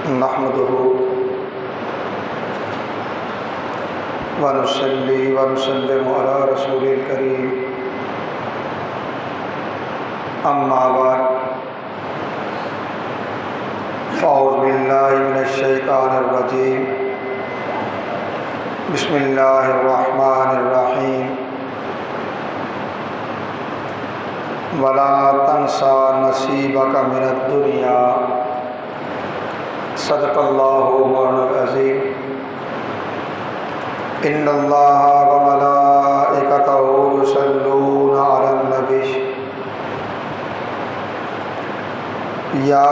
नहमदुहु व नुसल्ली व नुसल्लिमु अला रसूलिल करीम, अम्मा बाद, फ़अऊज़ु बिल्लाहि मिनश शैतानिर रजीम, बिस्मिल्लाहिर रहमानिर रहीम। वला तंसा नसीबका मिनद दुनिया, सदक़ल्लाहु मौलाना अज़ीम। इन्नल्लाहा व मलाइकतहु युसल्लूना अलन नबी, या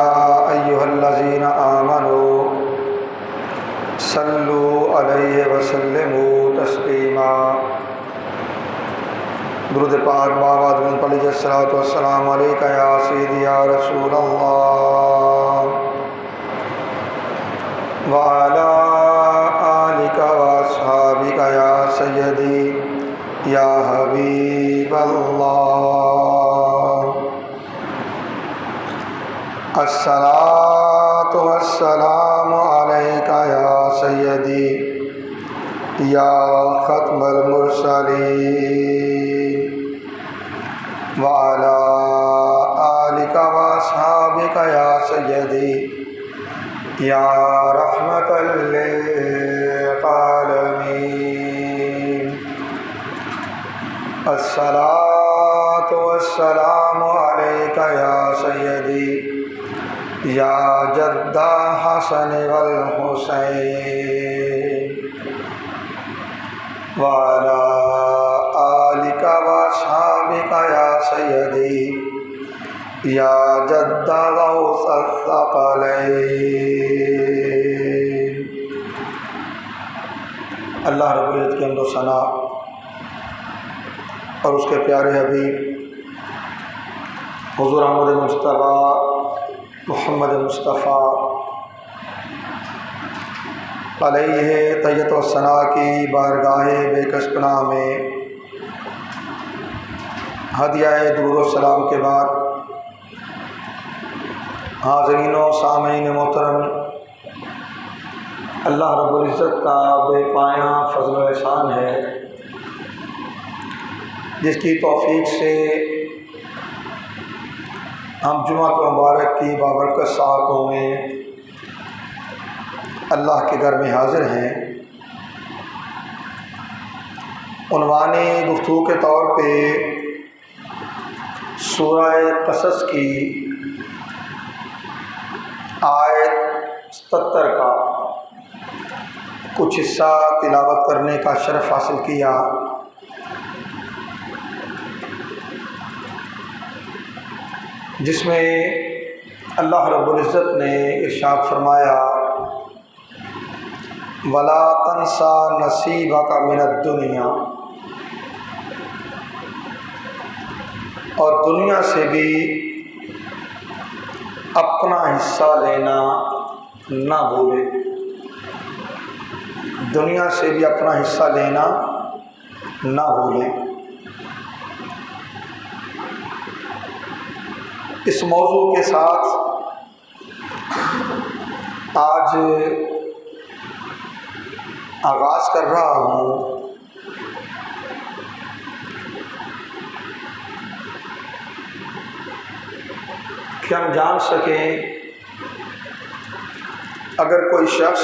अय्युहल्लज़ीना आमनू सल्लू अलैहि व सल्लिमू तस्लीमा। दुरूद पाक बाबा पढ़िए सल्लल्लाहु अस्सलामु अलैका या सय्यदी या रसूल अल्लाह व अला आलिका व अस्हाबिका या सय्यदी या हबीब अल्लाह। अस्सलातु वस्सलामु अलैका या सय्यदी या खत्मल मुरसलीन व अला आलिका व अस्हाबिका या सय्यदी या रहमतल लिल आलमीन। अस्सलातु वस्सलामु अलैका या सय्यदी या जद्दा हसन वल हुसैन व अला आलिका व अस्हाबिका या सय्यदी या जद्दा गौसस सकलैन। अल्लाह रब्बुल इज़्ज़त की हम्द व सना और उसके प्यारे हबीब हुज़ूर अहमद मुस्तफ़ा मोहम्मद मुस्तफ़ा अलैहि तय्यत व सना की बारगाह बेकसपना में हदिया दुरूद व सलाम के बाद हाज़रीन व सामीन मोहतरम, अल्लाह रब्बुल इज़्ज़त का बेपाया फ़ज़ल व एहसान है जिसकी तौफ़ीक़ से हम जुमा मुबारक की बाबरकत साकों में अल्लाह के घर में हाज़िर हैं। उन्वाने गुफ्तगू के तौर पे सूरह क़सस की आयत 77 का कुछ हिस्सा तिलावत करने का शरफ़ हासिल किया। जिसमें अल्लाह रब्बुल इज़्ज़त ने इरशाद फरमाया, वला तंसा नसीबका मिनद दुनिया, और दुनिया से भी अपना हिस्सा लेना ना भूले। दुनिया से भी अपना हिस्सा लेना ना भूले। इस मौजू के साथ आज आगाज़ कर रहा हूँ। कि हम जान सकें, अगर कोई शख्स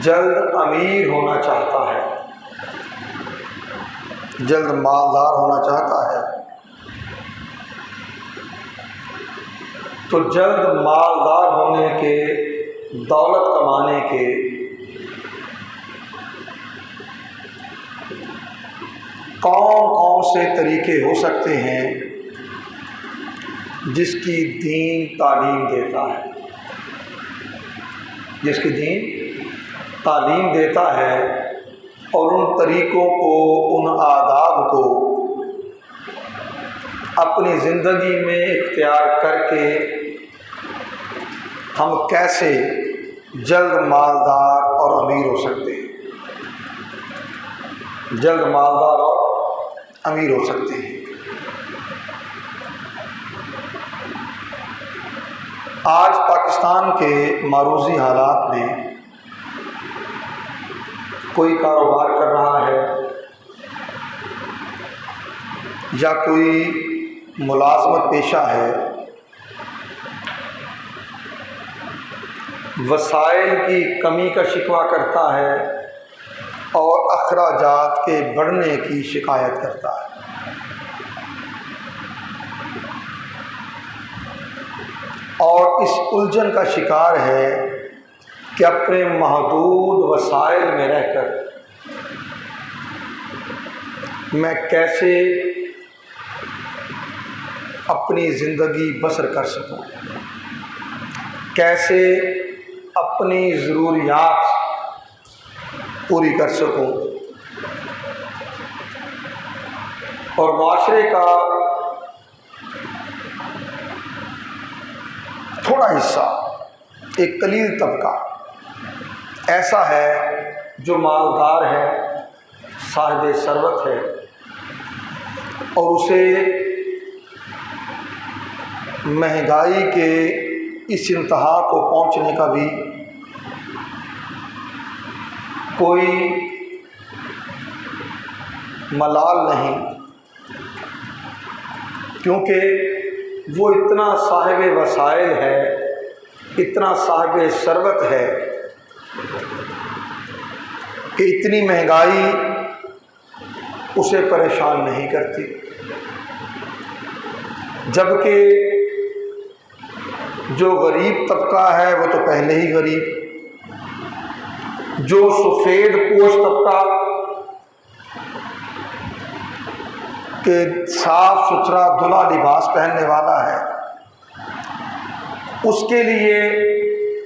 जल्द अमीर होना चाहता है, जल्द मालदार होना चाहता है, तो जल्द मालदार होने के, दौलत कमाने के कौन कौन से तरीके हो सकते हैं जिसकी दीन तालीम देता है, जिसकी दीन तालीम देता है, और उन तरीक़ों को, उन आदाब को अपनी ज़िंदगी में इख्तियार करके हम कैसे जल्द मालदार और अमीर हो सकते हैं, जल्द मालदार और अमीर हो सकते हैं। आज पाकिस्तान के मारूजी हालात में कोई कारोबार कर रहा है या कोई मुलाजमत पेशा है, वसाइल की कमी का शिकवा करता है और अखराजात के बढ़ने की शिकायत करता है। और इस उलझन का शिकार है कि अपने महदूद वसाइल में रहकर मैं कैसे अपनी ज़िंदगी बसर कर सकूं, कैसे अपनी ज़रूरियात पूरी कर सकूं और माशरे का थोड़ा हिस्सा, एक कलील तबका ऐसा है जो मालदार है, साहिब सरवत है और उसे महंगाई के इस इंतहा को पहुंचने का भी कोई मलाल नहीं, क्योंकि वो इतना साहिब वसाइल है, इतना साहिब सरवत है कि इतनी महंगाई उसे परेशान नहीं करती, जबकि जो गरीब तबका है वो तो पहले ही गरीब, जो सफ़ेद पोश तबका के साफ सुथरा धुला लिबास पहनने वाला है, उसके लिए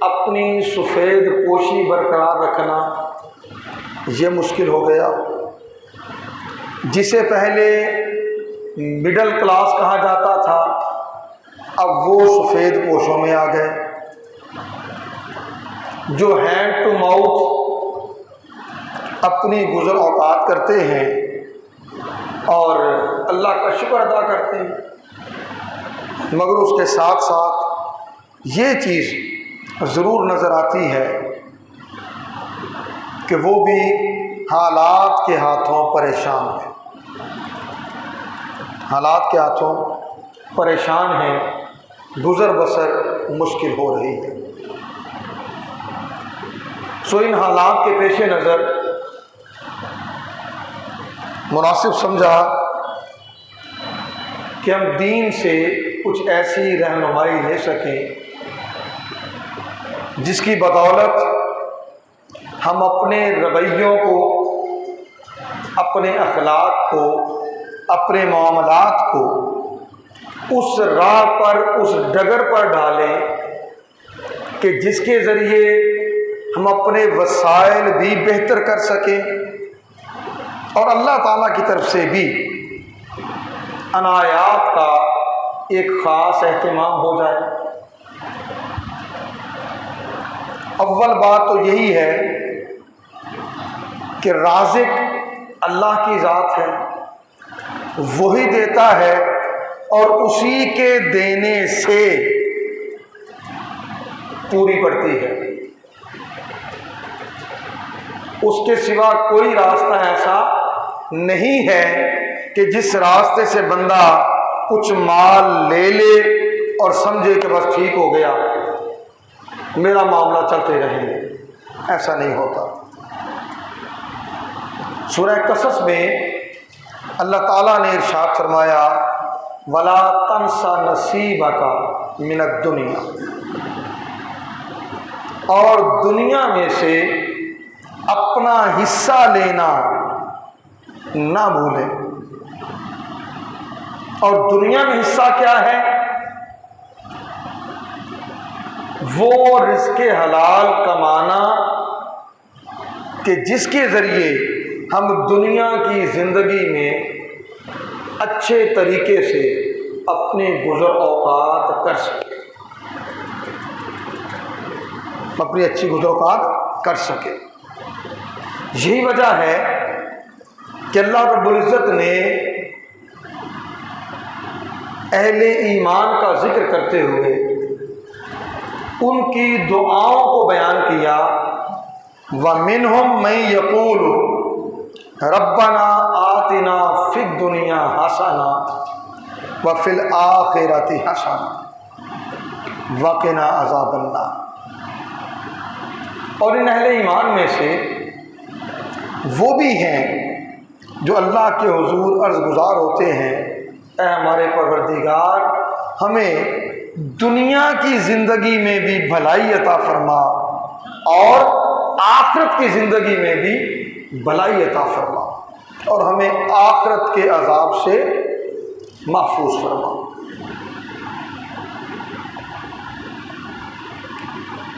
अपनी सफ़ेद पोशी बरकरार रखना ये मुश्किल हो गया। जिसे पहले मिडिल क्लास कहा जाता था, अब वो सफ़ेद पोशों में आ गए। जो हैंड टू माउथ अपनी गुज़र औकात करते हैं और अल्लाह का शुक्र अदा करते हैं, मगर उसके साथ साथ ये चीज़ ज़रूर नज़र आती है कि वो भी हालात के हाथों परेशान है, हालात के हाथों परेशान है, गुज़र बसर मुश्किल हो रही है। सो इन हालात के पेश नज़र मुनासिब समझा कि हम दीन से कुछ ऐसी रहनुमाई ले सकें जिसकी बदौलत हम अपने रवैयों को, अपने अखलाक को, अपने मामलात को उस राह पर, उस डगर पर डालें कि जिसके ज़रिए हम अपने वसाइल भी बेहतर कर सकें और अल्लाह ताला की तरफ से भी अनायात का एक ख़ास एहतमाम हो जाए। अव्वल बात तो यही है कि राज़िक अल्लाह की ज़ात है, वही देता है और उसी के देने से पूरी पड़ती है। उसके सिवा कोई रास्ता ऐसा नहीं है कि जिस रास्ते से बंदा कुछ माल ले ले और समझे कि बस ठीक हो गया, मेरा मामला चलते रहेंगे। ऐसा नहीं होता। सूरह कसस में अल्लाह ताला ने इरशाद फरमाया, वला तंसा नसीबका मिनद दुनिया, और दुनिया में से अपना हिस्सा लेना ना भूलें। और दुनिया में हिस्सा क्या है? वो रिज़्क़े हलाल कमाना कि जिसके ज़रिए हम दुनिया की ज़िंदगी में अच्छे तरीके से अपने गुज़र औक़ात कर सकें, अपनी अच्छी गुज़र औक़ात कर सकें। यही वजह है कि अल्लाह रब्बुल इज़्ज़त ने अहले ईमान का जिक्र करते हुए उनकी दुआओं को बयान किया। व मिनहुम मैं यकूल रब्बना आतिना फिद दुनिया हसना व फिल आखिरति हसना वक़िना अज़ाबन्नार। और इन अहले ईमान में से वो भी हैं जो अल्लाह के हुजूर अर्ज़ गुज़ार होते हैं, ऐ हमारे परवरदिगार हमें दुनिया की ज़िंदगी में भी भलाई अता फरमा और आखिरत की ज़िंदगी में भी भलाई अता फरमा और हमें आखिरत के अज़ाब से महफूज फरमा।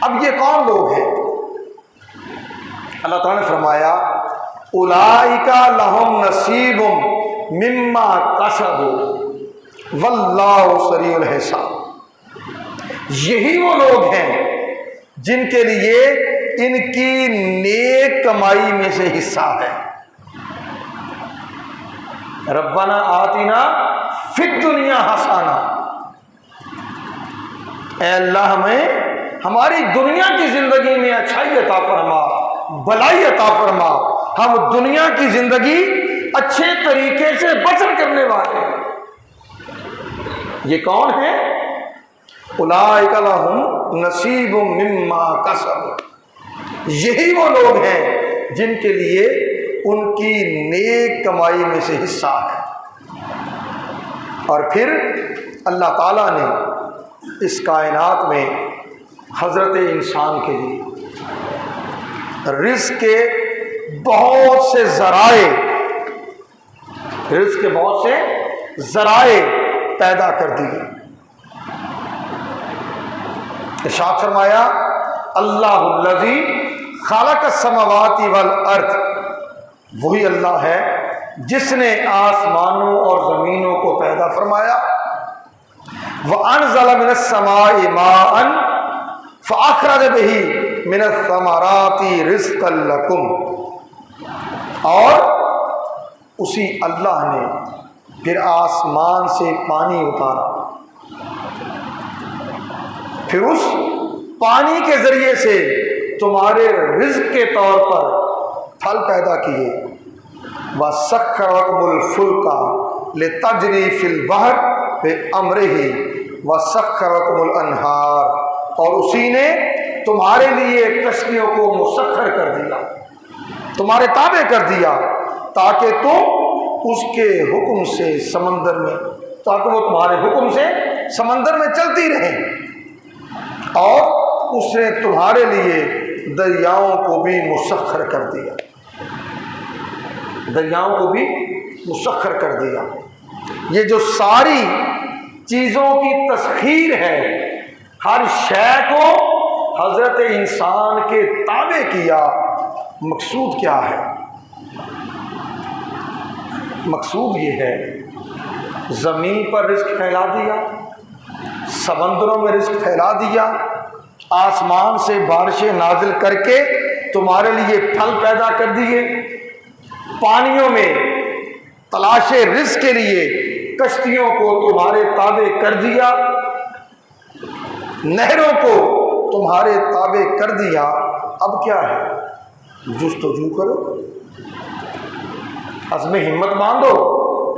अब ये कौन लोग हैं? अल्लाह ताला ने फरमाया उलाइका लहुम नसीबुम मिम्मा कसबू वल्लाहु सरीउल हिसाब। यही वो लोग हैं जिनके लिए इनकी नेक कमाई में से हिस्सा है। रब्बना आतिना फिद दुनिया हसाना, ऐ अल्लाह हमें हमारी दुनिया की जिंदगी में अच्छाई अता फरमा, भलाई अता फरमा। हम दुनिया की जिंदगी अच्छे तरीके से बसर करने वाले हैं। ये कौन है? उलाइका लहुम नसीबुम मिम्मा कसब। यही वो लोग हैं जिनके लिए उनकी नेक कमाई में से हिस्सा है। और फिर अल्लाह ताला ने इस कायनात में हज़रत इंसान के लिए रिज़्क़ के बहुत से ज़राए, रिज़्क़ के बहुत से ज़राए पैदा कर दिए। इरशाद फरमाया अल्लाहुल्लज़ी खालक़स समावाति वल अर्द, वही अल्लाह है जिसने आसमानों और ज़मीनों को पैदा फरमाया। व अनज़ल मिनस समाई माअन फ़अख़रज बिही मिनस समराति रिज़्क़न लकुम। और उसी अल्लाह ने फिर आसमान से पानी उतारा, फिर उस पानी के ज़रिए से तुम्हारे रिज़्क़ के तौर पर फल पैदा किए। व सख्खरकुमुल फुल्का लितजरी फिल बहर बिअम्रिही व सख्खरकुमुल अनहार, और उसी ने तुम्हारे लिए कश्तियों को मुसख्खर कर दिया, तुम्हारे ताबे कर दिया, ताकि तुम उसके हुक्म से समंदर में, ताकि वो तुम्हारे हुक्म से समंदर में चलती रहें। और उसने तुम्हारे लिए दरियाओं को भी मुसख्खर कर दिया, दरियाओं को भी मुसख्खर कर दिया। ये जो सारी चीज़ों की तस्खीर है, हर शय को हज़रत इंसान के ताबे किया। मकसूद क्या है? मकसूद ये है ज़मीन पर रिज़्क़ फैला दिया, समंदरों में रिज़्क़ फैला दिया, आसमान से बारिशें नाजिल करके तुम्हारे लिए फल पैदा कर दिए, पानियों में तलाशे रिज़्क़ के लिए कश्तियों को तुम्हारे ताबे कर दिया, नहरों को तुम्हारे ताबे कर दिया। अब क्या है? जुस्तजू करो, अज़्म हिम्मत बांधो,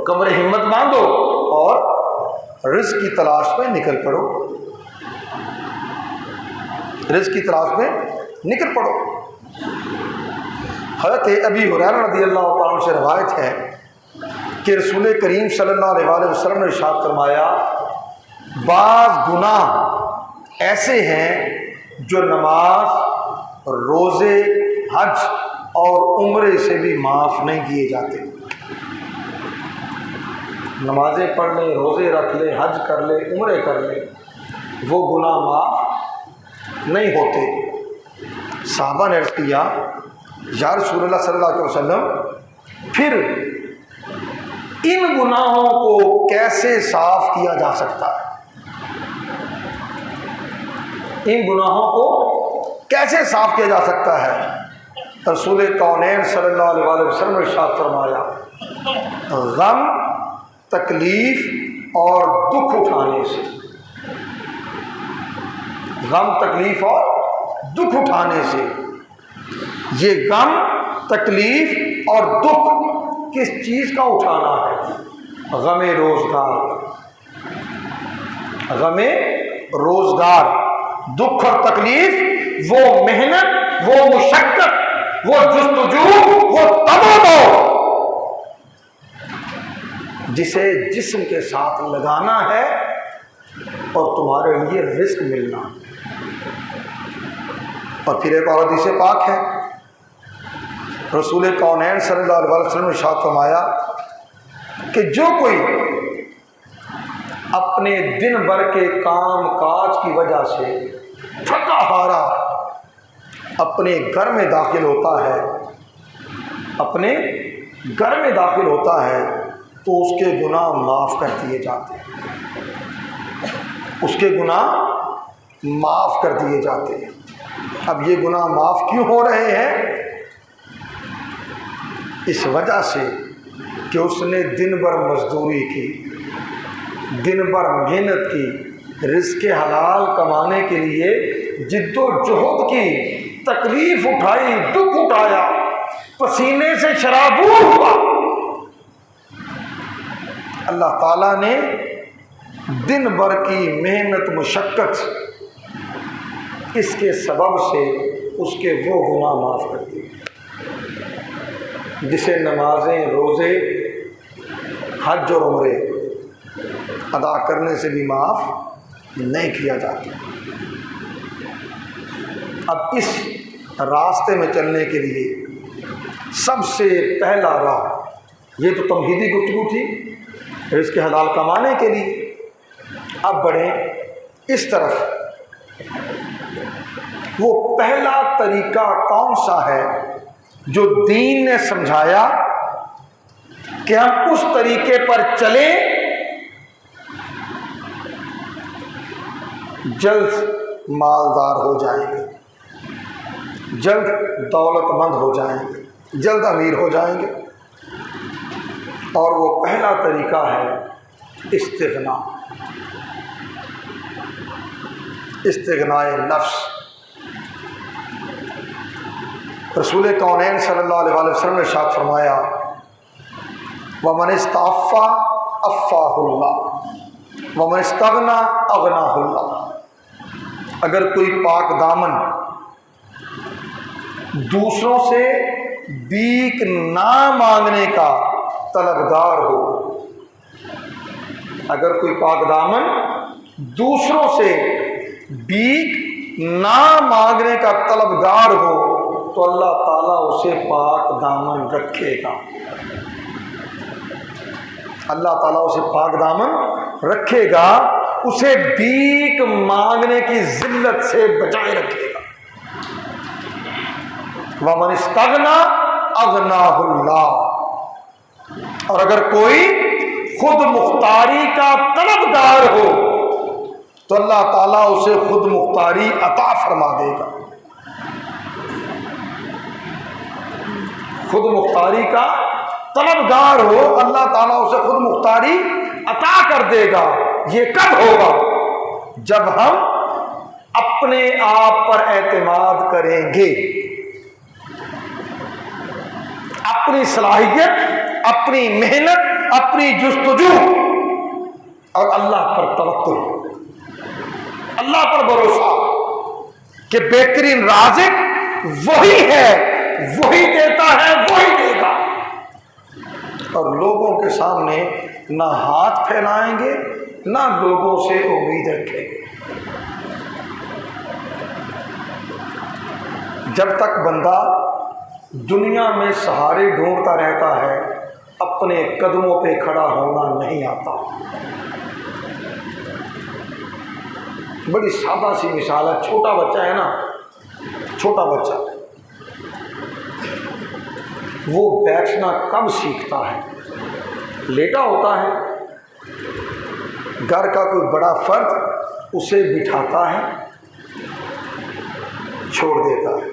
कमरे हिम्मत बांधो और रिज़्क़ की तलाश में निकल पड़ो, रिज़्क़ की तलाश में निकल पड़ो। हज़रत अबी हुरैरा रज़ियल्लाहु ताला अन्हु से रवायत है कि रसूल करीम सल्लल्लाहु अलैहि वसल्लम ने इरशाद फरमाया, बाज़ गुनाह ऐसे हैं जो नमाज, रोज़े, हज और उम्रे से भी माफ़ नहीं किए जाते। नमाजें पढ़ ले, रोज़े रख ले, हज कर ले, उम्रे कर ले, वो गुनाह माफ़ नहीं होते। साहबा ने अर्ज़ किया, या रसूलल्लाह सल्लल्लाहु अलैहि वसल्लम, फिर इन गुनाहों को कैसे साफ किया जा सकता है? इन गुनाहों को कैसे साफ किया जा सकता है? रसूल कौनैन सल्लल्लाहु अलैहि वसल्लम ने इरशाद फरमाया, गम, तकलीफ और दुख उठाने से। गम तकलीफ और दुख उठाने से। ये गम तकलीफ और दुख किस चीज़ का उठाना है? गमे रोजगार, गमे रोजगार, दुख और तकलीफ, वो मेहनत, वो मुशक्कत, वो जुस्तजू, वो तमन्ना जिसे जिस्म के साथ लगाना है और तुम्हारे लिए रिस्क मिलना। और फिर एक और हदीस पाक है, रसूल कौनैन सल्लल्लाहु अलैहि वसल्लम ने इरशाद फरमाया कि जो कोई अपने दिन भर के काम काज की वजह से थका हारा अपने घर में दाखिल होता है, अपने घर में दाखिल होता है, तो उसके गुनाह माफ़ कर दिए जाते हैं, उसके गुनाह माफ़ कर दिए जाते हैं। अब ये गुनाह माफ़ क्यों हो रहे हैं? इस वजह से कि उसने दिन भर मजदूरी की, दिन भर मेहनत की, रिज़्क़ हलाल कमाने के लिए जिद्दोजहद की, तकलीफ़ उठाई, दुख उठाया, पसीने से शराबूर हुआ। अल्लाह ताला ने दिन भर की मेहनत मुशक्क़त इसके सबब से उसके वो गुनाह माफ़ कर दिए जिसे नमाजें, रोज़े, हज और उम्रे अदा करने से भी माफ़ नहीं किया जाता। अब इस रास्ते में चलने के लिए सबसे पहला राह, ये तो तमहीदी गुफ्तगू थी रिज़्क़ हलाल कमाने के लिए। अब बढ़ें इस तरफ, वो पहला तरीका कौन सा है जो दीन ने समझाया कि हम उस तरीके पर चलें, जल्द मालदार हो जाएंगे, जल्द दौलतमंद हो जाएंगे, जल्द अमीर हो जाएंगे। और वो पहला तरीका है इस्तिग़ना, इस्तिग़नाए नफ्स। रसूल कौनैन सल्लल्लाहु अलैहि वसल्लम ने इरशाद फरमाया, वमन इस्तअफ़्फ़ा अफ़्फ़ाहुल्लाह वमन इस्तग़ना अग़नाहुल्लाह। अगर कोई पाक दामन दूसरों से भीख ना मांगने का तलबगार हो, अगर कोई पाक दामन दूसरों से भीख ना मांगने का तलबगार हो, तो अल्लाह ताला उसे पाक दामन रखेगा, अल्लाह ताला उसे पाक दामन रखेगा, उसे भीख मांगने की जिल्लत से बचाए रखेगा। वमन इस्तग़ना अग़नाहुल्लाह। और अगर कोई खुद मुख्तारी का तलबगार हो तो अल्लाह ताला उसे खुद मुख्तारी अता फरमा देगा, खुद मुख्तारी का तलबगार हो, अल्लाह ताला उसे खुद मुख्तारी अता कर देगा। ये कब होगा? जब हम अपने आप पर एतमाद करेंगे, अपनी सलाहियत, अपनी मेहनत, अपनी जुस्तजू और अल्लाह पर तवक्कुल, अल्लाह पर भरोसा कि बेहतरीन राज़िक वही है, वही देता है, वही देगा। और लोगों के सामने ना हाथ फैलाएंगे, ना लोगों से उम्मीद रखेंगे। जब तक बंदा दुनिया में सहारे ढूंढता रहता है, अपने कदमों पे खड़ा होना नहीं आता। बड़ी सादा सी मिसाल है, छोटा बच्चा है ना, छोटा बच्चा वो बैठना कब सीखता है? लेटा होता है, घर का कोई बड़ा फर्द उसे बिठाता है, छोड़ देता है,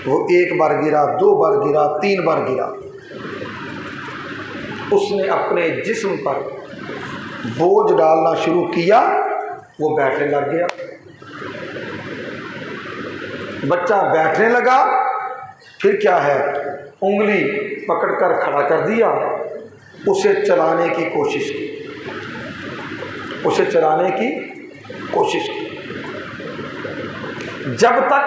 वो एक बार गिरा, दो बार गिरा, तीन बार गिरा, उसने अपने जिस्म पर बोझ डालना शुरू किया, वो बैठने लग गया। बच्चा बैठने लगा, फिर क्या है, उंगली पकड़कर खड़ा कर दिया, उसे चलाने की कोशिश की, उसे चलाने की कोशिश की। जब तक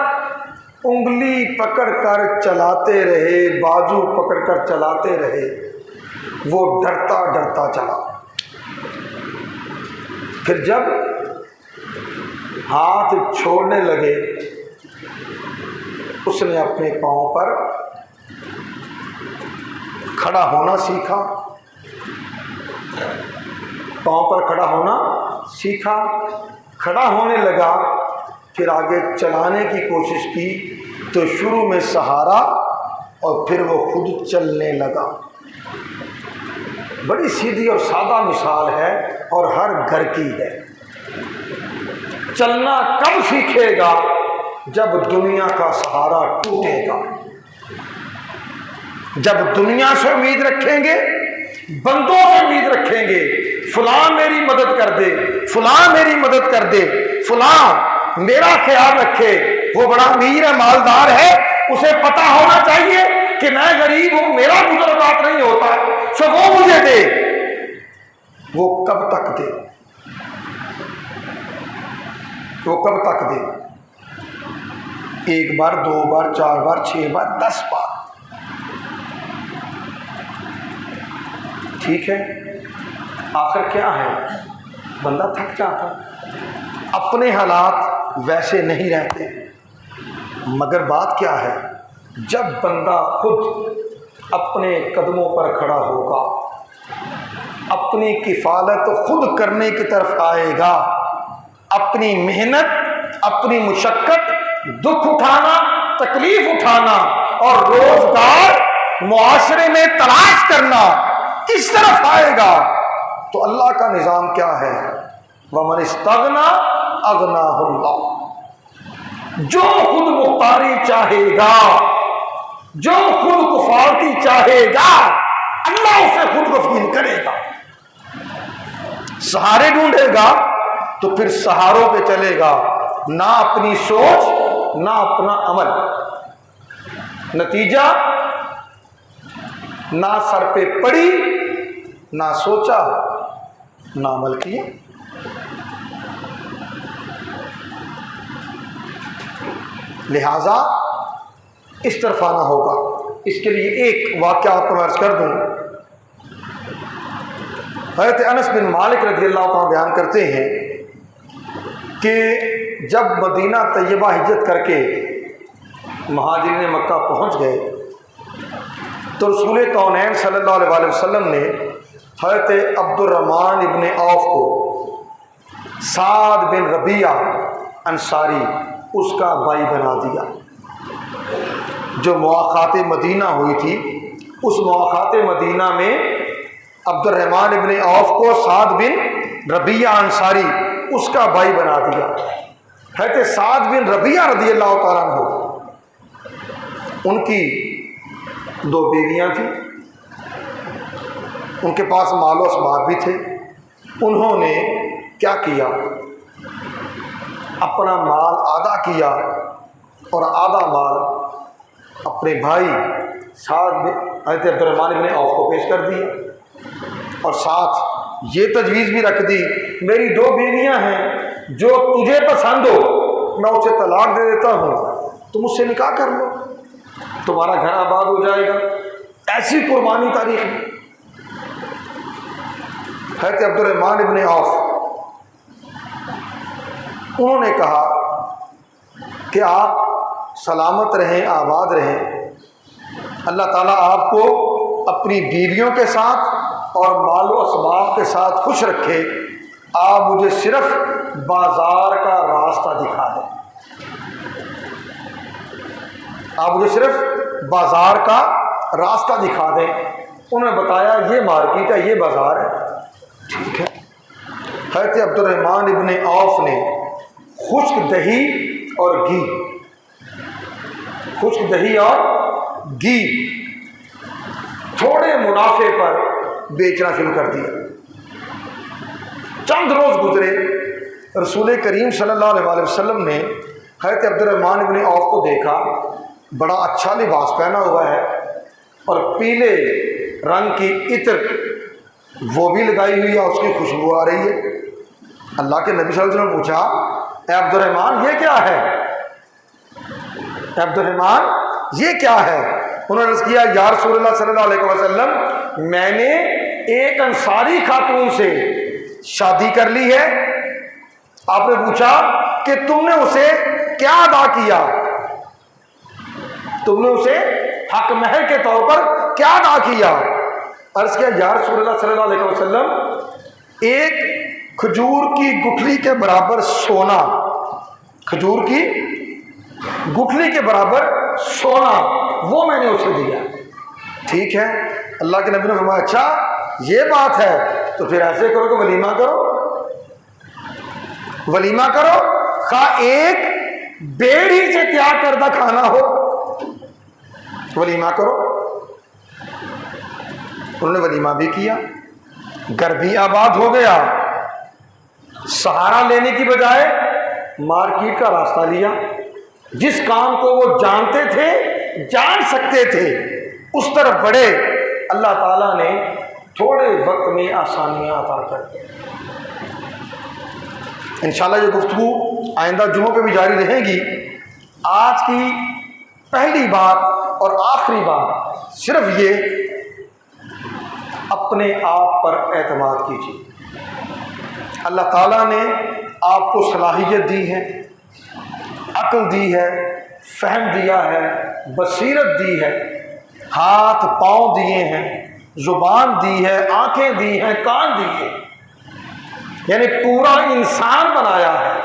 उंगली पकड़कर चलाते रहे, बाजू पकड़कर चलाते रहे, वो डरता डरता चला। फिर जब हाथ छोड़ने लगे, उसने अपने पांव पर खड़ा होना सीखा, पांव पर खड़ा होना सीखा, खड़ा होने लगा, फिर आगे चलाने की कोशिश की तो शुरू में सहारा और फिर वो खुद चलने लगा। बड़ी सीधी और सादा मिसाल है और हर घर की है। चलना कब सीखेगा? जब दुनिया का सहारा टूटेगा। जब दुनिया से उम्मीद रखेंगे, बंदों से उम्मीद रखेंगे, फलां मेरी मदद कर दे, फलां मेरी मदद कर दे, फलां मेरा ख्याल रखे, वो बड़ा अमीर है, मालदार है, उसे पता होना चाहिए कि मैं गरीब हूं, मेरा गुजरात नहीं होता, सो वो मुझे दे। वो कब तक दे? वो कब तक दे? एक बार, दो बार, चार बार, 6 बार, 10 बार, ठीक है। आखिर क्या है, बंदा थक जाता। अपने हालात वैसे नहीं रहते, मगर बात क्या है, जब बंदा खुद अपने कदमों पर खड़ा होगा, अपनी किफालत खुद करने की तरफ आएगा, अपनी मेहनत, अपनी मुशक्कत, दुख उठाना, तकलीफ उठाना और रोजगार मुआशरे में तलाश करना, इस तरफ आएगा, तो अल्लाह का निज़ाम क्या है, वमन इस्तगना अगनाहुल्लाह। जो खुद मुख्तारी चाहेगा, जो खुद कुफारती चाहेगा, अल्लाह उसे खुद गफील करेगा। सहारे ढूंढेगा तो फिर सहारों पे चलेगा, ना अपनी सोच ना अपना अमल। नतीजा, ना सर पे पड़ी, ना सोचा, ना अमल किया। लिहाजा इस तरफ आना होगा। इसके लिए एक वाक़या आपको मैं अर्ज़ कर दूँ। हज़रत अनस बिन मालिक रज़ियल्लाहु अन्हु बयान करते हैं कि जब मदीना तैयबा हिजरत करके महाजिरीन मक्का पहुँच गए तो रसूल कौनैन सल्लल्लाहु अलैहि वसल्लम ने हज़रत अब्दुर्रहमान इब्न औफ को साद बिन रबिया अंसारी उसका भाई बना दिया। जो मुआख़ात मदीना हुई थी, उस मुआख़ात मदीना में अब्दुर्रहमान इब्न औफ को साद बिन रबिया अंसारी उसका भाई बना दिया। हज़रत साद बिन रबिया रज़ियल्लाहु ताला अन्हु, उनकी 2 बीवियाँ थीं, उनके पास माल और असबाब भी थे। उन्होंने क्या किया, अपना माल आधा किया और आधा माल अपने भाई साद हज़रत अब्दुर्रहमान इब्न औफ को पेश कर दिया और साथ ये तजवीज़ भी रख दी, मेरी 2 बीवियां हैं, जो तुझे पसंद हो मैं उसे तलाक दे देता हूँ, तुम उससे निकाह कर लो, तुम्हारा घर आबाद हो जाएगा। ऐसी कुर्बानी तारीख में हज़रत अब्दुर्रहमान इब्न औफ, उन्होंने कहा कि आप सलामत रहें, आबाद रहें, अल्लाह ताला आपको अपनी बीवियों के साथ और मालो असबाब के साथ खुश रखे, आप मुझे सिर्फ बाजार का रास्ता दिखा दें, आप मुझे सिर्फ बाजार का रास्ता दिखा दें। उन्होंने बताया ये मार्केट है, ये बाजार है, ठीक है। हज़रत अब्दुर्रहमान इब्न औफ ने खुश्क दही और घी, खुश्क दही और घी थोड़े मुनाफे पर बेचना शुरू कर दिया। चंद रोज गुजरे, रसूल करीम सल्लल्लाहु अलैहि वसल्लम ने हज़रत अब्दुर्रहमान इब्न औफ को देखा, बड़ा अच्छा लिबास पहना हुआ है और पीले रंग की इत्र वो भी लगाई हुई है, उसकी खुशबू आ रही है। अल्लाह के नबी सल्लल्लाहु अलैहि वसल्लम ने पूछा, ए अब्दुर्रहमान ये क्या है? अब्दुर्रहमान ये क्या है? उन्होंने अर्ज़ किया, या रसूलल्लाह सल्लल्लाहु अलैहि वसल्लम, मैंने एक अंसारी खातून से शादी कर ली है। आपने पूछा कि तुमने उसे क्या अदा किया? तुमने उसे हक महर के तौर पर क्या अदा किया? अर्ज़ किया, या रसूलल्लाह सल्लल्लाहु अलैहि वसल्लम, एक खजूर की गुठली के बराबर सोना, खजूर की गुठली के बराबर सोना, वो मैंने उसे दिया। ठीक है। अल्लाह के नबी ने फरमाया, अच्छा ये बात है, तो फिर ऐसे करो कि वलीमा करो, वलीमा करो, खा एक बेड़ ही से त्याग करदा खाना हो, वलीमा करो। उन्होंने वलीमा भी किया, घर भी आबाद हो गया। सहारा लेने की बजाय मार्केट का रास्ता लिया। जिस काम को वो जानते थे, जान सकते थे, उस तरफ बढ़े। अल्लाह ताला ने थोड़े वक्त में आसानियां अता कर दी। इंशाल्लाह ये गुफ्तगू आइंदा जुम्मों पे भी जारी रहेगी। आज की पहली बात और आखिरी बात सिर्फ ये, अपने आप पर एतमाद कीजिए। अल्लाह ताला ने आपको सलाहियत दी है, अक्ल दी है, फहम दिया है, बसीरत दी है, हाथ पाँव दिए हैं, ज़ुबान दी है, आंखें दी हैं, कान दिए, यानी पूरा इंसान बनाया है।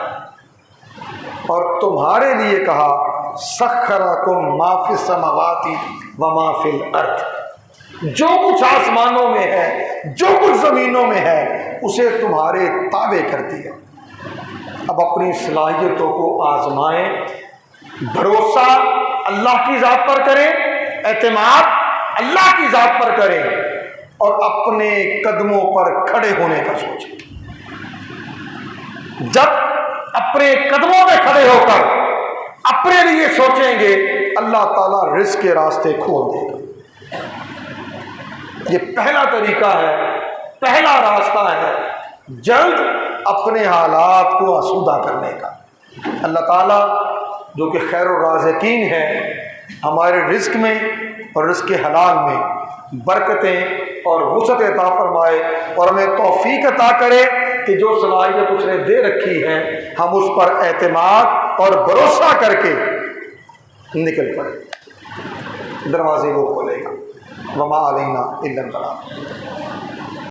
और तुम्हारे लिए कहा, सख्खरकुम मा फिस समावाति व मा फिल अर्थ, जो कुछ आसमानों में है, जो कुछ ज़मीनों में है, उसे तुम्हारे ताबे कर दिया। अब अपनी सलाहियतों को आजमाएं, भरोसा अल्लाह की ज़ात पर करें, एतमाद अल्लाह की ज़ात पर करें और अपने कदमों पर खड़े होने का सोचें। जब अपने कदमों में खड़े होकर अपने लिए सोचेंगे, अल्लाह ताला रिज़्क़ के रास्ते खोल देगा। ये पहला तरीका है, पहला रास्ता है जल्द अपने हालात को आसूदा करने का। अल्लाह ताला जो कि खैरुर राज़िकीन है, हमारे रिज़्क़ में और रिज़्क़ के हलाल में बरकतें और वुसअत अता फरमाए और हमें तौफीक अता करे कि जो सलाहियत उसने दे रखी है, हम उस पर एतमाद और भरोसा करके निकल पड़े। दरवाजे वो खोलेगा। वमा अलैना इल्लल बलाग।